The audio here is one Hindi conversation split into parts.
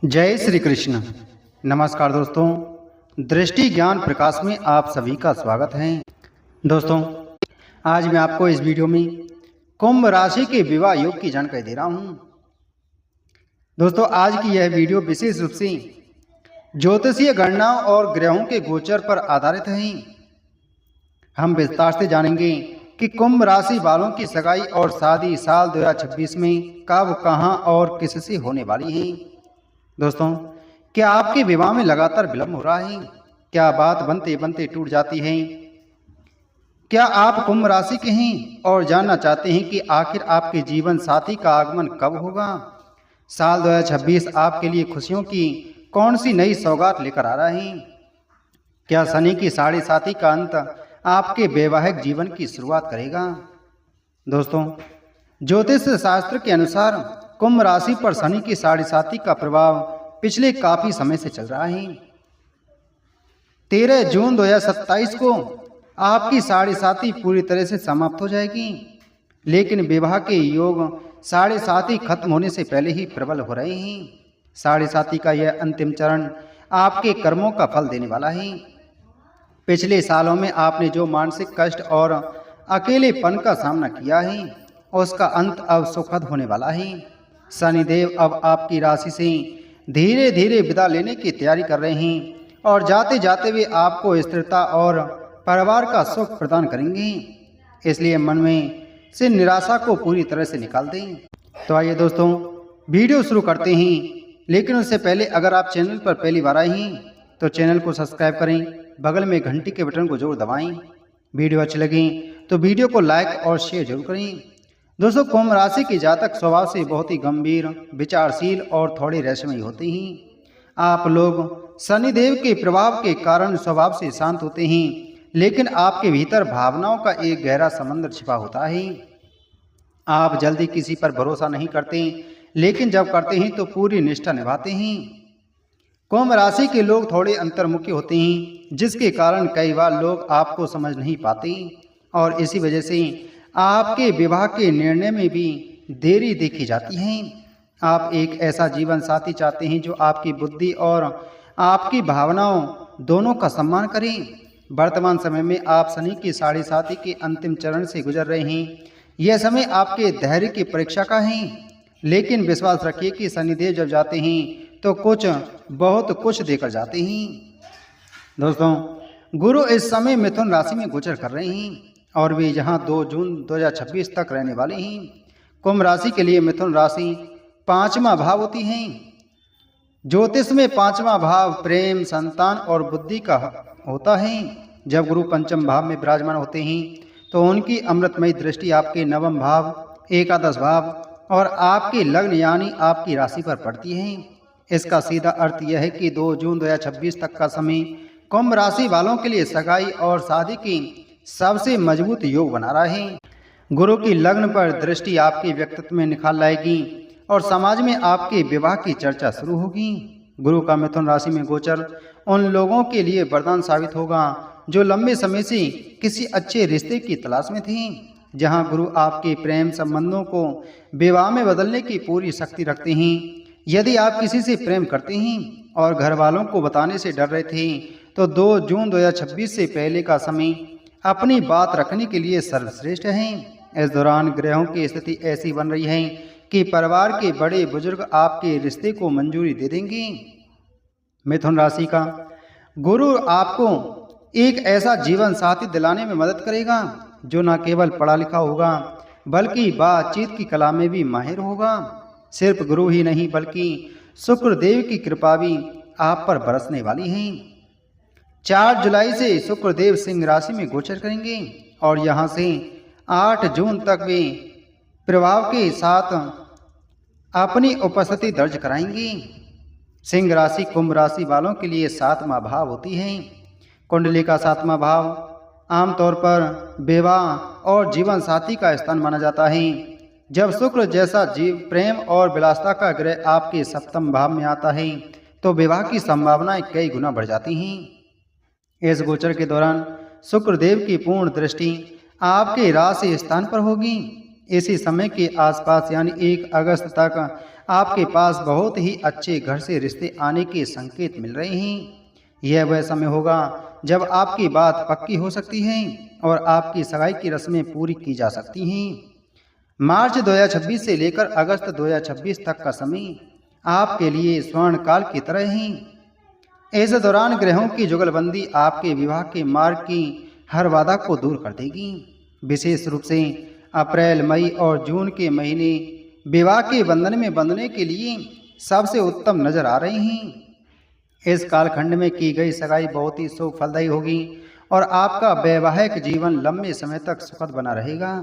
जय श्री कृष्ण। नमस्कार दोस्तों, दृष्टि ज्ञान प्रकाश में आप सभी का स्वागत है। दोस्तों, आज मैं आपको इस वीडियो में कुंभ राशि के विवाह योग की जानकारी दे रहा हूं। दोस्तों, आज की यह वीडियो विशेष रूप से ज्योतिषीय गणनाओं और ग्रहों के गोचर पर आधारित है। हम विस्तार से जानेंगे कि कुंभ राशि वालों की सगाई और शादी साल 2026 में कब, कहां और किससे होने वाली है। दोस्तों, क्या आपके विवाह में लगातार विलंब हो रहा है? क्या बात बनते बनते टूट जाती है? क्या आप कुंभ राशि के हैं और जानना चाहते हैं कि आखिर आपके जीवन साथी का आगमन कब होगा? साल 2026 आपके लिए खुशियों की कौन सी नई सौगात लेकर आ रहा है? क्या शनि की साढ़े साथी का अंत आपके वैवाहिक जीवन की शुरुआत करेगा? दोस्तों, ज्योतिष शास्त्र के अनुसार कुंभ राशि पर शनि की साढ़े साथी का प्रभाव पिछले काफी समय से चल रहा है। 13 जून 2027 को आपकी साढ़े साथी पूरी तरह से समाप्त हो जाएगी, लेकिन विवाह के योग साढ़े साथी खत्म होने से पहले ही प्रबल हो रहे हैं। साढ़े साथी का यह अंतिम चरण आपके कर्मों का फल देने वाला है। पिछले सालों में आपने जो मानसिक कष्ट और अकेलेपन का सामना किया है, उसका अंत अब सुखद होने वाला है। शनिदेव अब आपकी राशि से धीरे धीरे विदा लेने की तैयारी कर रहे हैं और जाते जाते वे आपको स्थिरता और परिवार का सुख प्रदान करेंगे। इसलिए मन में से निराशा को पूरी तरह से निकाल दें। तो आइए दोस्तों, वीडियो शुरू करते हैं, लेकिन उससे पहले अगर आप चैनल पर पहली बार आए हैं तो चैनल को सब्सक्राइब करें, बगल में घंटी के बटन को जरूर दबाएं। वीडियो अच्छी लगे तो वीडियो को लाइक और शेयर जरूर करें। दोस्तों, कुंभ राशि के जातक स्वभाव से बहुत ही गंभीर, विचारशील और थोड़े रहस्यमयी होते हैं। आप लोग शनिदेव के प्रभाव के कारण स्वभाव से शांत होते हैं, लेकिन आपके भीतर भावनाओं का एक गहरा समंदर छिपा होता है। आप जल्दी किसी पर भरोसा नहीं करते, लेकिन जब करते हैं तो पूरी निष्ठा निभाते हैं। कुंभ राशि के लोग थोड़े अंतर्मुखी होते हैं, जिसके कारण कई बार लोग आपको समझ नहीं पाते और इसी वजह से आपके विवाह के निर्णय में भी देरी देखी जाती है। आप एक ऐसा जीवन साथी चाहते हैं जो आपकी बुद्धि और आपकी भावनाओं दोनों का सम्मान करें। वर्तमान समय में आप शनि की साढ़े साथी के अंतिम चरण से गुजर रहे हैं। यह समय आपके धैर्य की परीक्षा का है, लेकिन विश्वास रखिए कि शनिदेव जब जाते हैं तो बहुत कुछ देकर जाते हैं। दोस्तों, गुरु इस समय मिथुन राशि में गोचर कर रहे हैं और वे यहाँ 2 जून 2026 तक रहने वाले हैं। कुंभ राशि के लिए मिथुन राशि 5वां भाव होती है। ज्योतिष में 5वां भाव प्रेम, संतान और बुद्धि का होता है। जब गुरु 5वें भाव में विराजमान होते हैं तो उनकी अमृतमयी दृष्टि आपके 9वें भाव, एकादश भाव और आपके लग्न यानी आपकी राशि पर पड़ती है। इसका सीधा अर्थ यह है कि 2 जून 2026 तक का समय कुंभ राशि वालों के लिए सगाई और शादी की सबसे मजबूत योग बना रहा है। गुरु की लग्न पर दृष्टि आपके व्यक्तित्व में निखार लाएगी और समाज में आपके विवाह की चर्चा शुरू होगी। गुरु का मिथुन राशि में गोचर उन लोगों के लिए वरदान साबित होगा जो लंबे समय से किसी अच्छे रिश्ते की तलाश में थे। जहां गुरु आपके प्रेम संबंधों को विवाह में बदलने की पूरी शक्ति रखते हैं। यदि आप किसी से प्रेम करते हैं और घर वालों को बताने से डर रहे थे तो 2 जून 2026 से पहले का समय अपनी बात रखने के लिए सर्वश्रेष्ठ है। इस दौरान ग्रहों की स्थिति ऐसी बन रही है कि परिवार के बड़े बुजुर्ग आपके रिश्ते को मंजूरी दे देंगे। मिथुन राशि का गुरु आपको एक ऐसा जीवन साथी दिलाने में मदद करेगा जो न केवल पढ़ा लिखा होगा बल्कि बातचीत की कला में भी माहिर होगा। सिर्फ गुरु ही नहीं बल्कि शुक्रदेव की कृपा भी आप पर बरसने वाली है। 4 जुलाई से शुक्रदेव सिंह राशि में गोचर करेंगे और यहाँ से 8 जून तक वे प्रभाव के साथ अपनी उपस्थिति दर्ज कराएंगे। सिंह राशि कुंभ राशि वालों के लिए 7वां भाव होती है। कुंडली का 7वां भाव आमतौर पर विवाह और जीवन साथी का स्थान माना जाता है। जब शुक्र जैसा जीव प्रेम और विलासिता का ग्रह आपके 7वें भाव में आता है तो विवाह की संभावनाएं कई गुना बढ़ जाती हैं। इस गोचर के दौरान शुक्रदेव की पूर्ण दृष्टि आपके राशि स्थान पर होगी। इसी समय के आसपास यानी 1 अगस्त तक आपके पास बहुत ही अच्छे घर से रिश्ते आने के संकेत मिल रहे हैं। यह वह समय होगा जब आपकी बात पक्की हो सकती है और आपकी सगाई की रस्में पूरी की जा सकती हैं। मार्च 2026 से लेकर अगस्त 2026 तक का समय आपके लिए स्वर्ण काल की तरह है। इस दौरान ग्रहों की जुगलबंदी आपके विवाह के मार्ग की हर बाधा को दूर कर देगी। विशेष रूप से अप्रैल, मई और जून के महीने विवाह के बंधन में बंधने के लिए सबसे उत्तम नजर आ रहे हैं। इस कालखंड में की गई सगाई बहुत ही शुभ फलदायी होगी और आपका वैवाहिक जीवन लंबे समय तक सुखद बना रहेगा।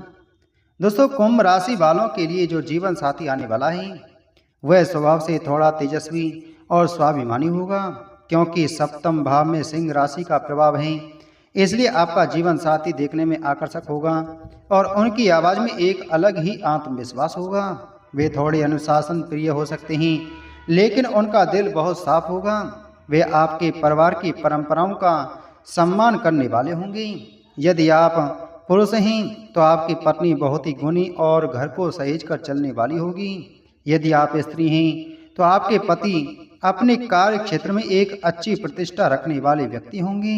दोस्तों, कुंभ राशि वालों के लिए जो जीवन साथी आने वाला है वह स्वभाव से थोड़ा तेजस्वी और स्वाभिमानी होगा, क्योंकि सप्तम भाव में सिंह राशि का प्रभाव है। इसलिए आपका जीवन साथी देखने में आकर्षक होगा और उनकी आवाज़ में एक अलग ही आत्मविश्वास होगा। वे थोड़े अनुशासन प्रिय हो सकते हैं, लेकिन उनका दिल बहुत साफ होगा। वे आपके परिवार की परंपराओं का सम्मान करने वाले होंगे। यदि आप पुरुष हैं तो आपकी पत्नी बहुत ही गुणी और घर को सहेज कर चलने वाली होगी। यदि आप स्त्री हैं तो आपके पति अपने कार्य क्षेत्र में एक अच्छी प्रतिष्ठा रखने वाले व्यक्ति होंगे।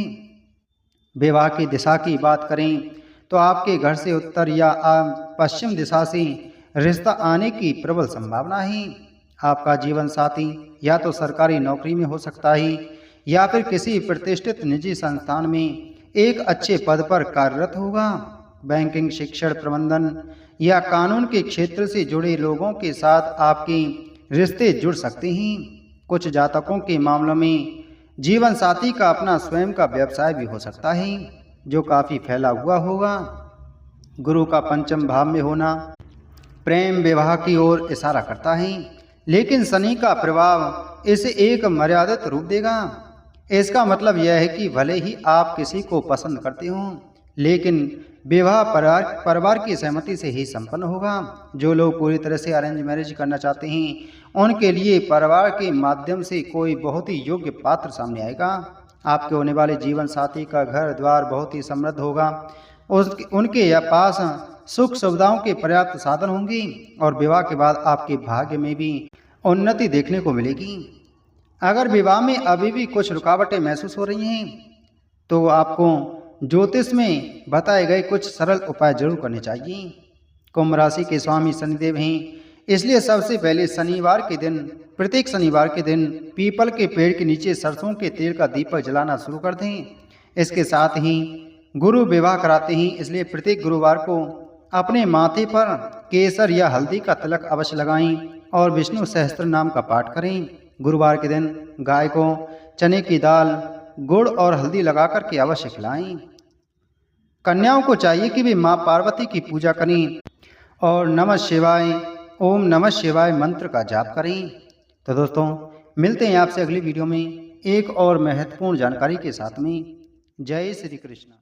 विवाह की दिशा की बात करें तो आपके घर से उत्तर या पश्चिम दिशा से रिश्ता आने की प्रबल संभावना है। आपका जीवन साथी या तो सरकारी नौकरी में हो सकता है या फिर किसी प्रतिष्ठित निजी संस्थान में एक अच्छे पद पर कार्यरत होगा। बैंकिंग, शिक्षण, प्रबंधन या कानून के क्षेत्र से जुड़े लोगों के साथ आपके रिश्ते जुड़ सकते हैं। कुछ जातकों के मामलों में जीवन साथी का अपना स्वयं का व्यवसाय भी हो सकता है, जो काफ़ी फैला हुआ होगा। गुरु का पंचम भाव में होना प्रेम विवाह की ओर इशारा करता है, लेकिन शनि का प्रभाव इसे एक मर्यादित रूप देगा। इसका मतलब यह है कि भले ही आप किसी को पसंद करते हो, लेकिन विवाह परिवार की सहमति से ही संपन्न होगा। जो लोग पूरी तरह से अरेंज मैरिज करना चाहते हैं उनके लिए परिवार के माध्यम से कोई बहुत ही योग्य पात्र सामने आएगा। आपके होने वाले जीवन साथी का घर द्वार बहुत ही समृद्ध होगा। उनके पास सुख सुविधाओं के पर्याप्त साधन होंगे और विवाह के बाद आपके भाग्य में भी उन्नति देखने को मिलेगी। अगर विवाह में अभी भी कुछ रुकावटें महसूस हो रही हैं तो आपको ज्योतिष में बताए गए कुछ सरल उपाय जरूर करने चाहिए। कुंभ राशि के स्वामी शनिदेव हैं, इसलिए सबसे पहले प्रत्येक शनिवार के दिन पीपल के पेड़ के नीचे सरसों के तेल का दीपक जलाना शुरू कर दें। इसके साथ ही गुरु विवाह कराते हैं, इसलिए प्रत्येक गुरुवार को अपने माथे पर केसर या हल्दी का तिलक अवश्य लगाएं और विष्णु सहस्त्र नाम का पाठ करें। गुरुवार के दिन गाय को चने की दाल, गुड़ और हल्दी लगाकर के अवश्य खिलाएं। कन्याओं को चाहिए कि वे माँ पार्वती की पूजा करें और ओम नमः शिवाय मंत्र का जाप करें। तो दोस्तों, मिलते हैं आपसे अगली वीडियो में एक और महत्वपूर्ण जानकारी के साथ में। जय श्री कृष्ण।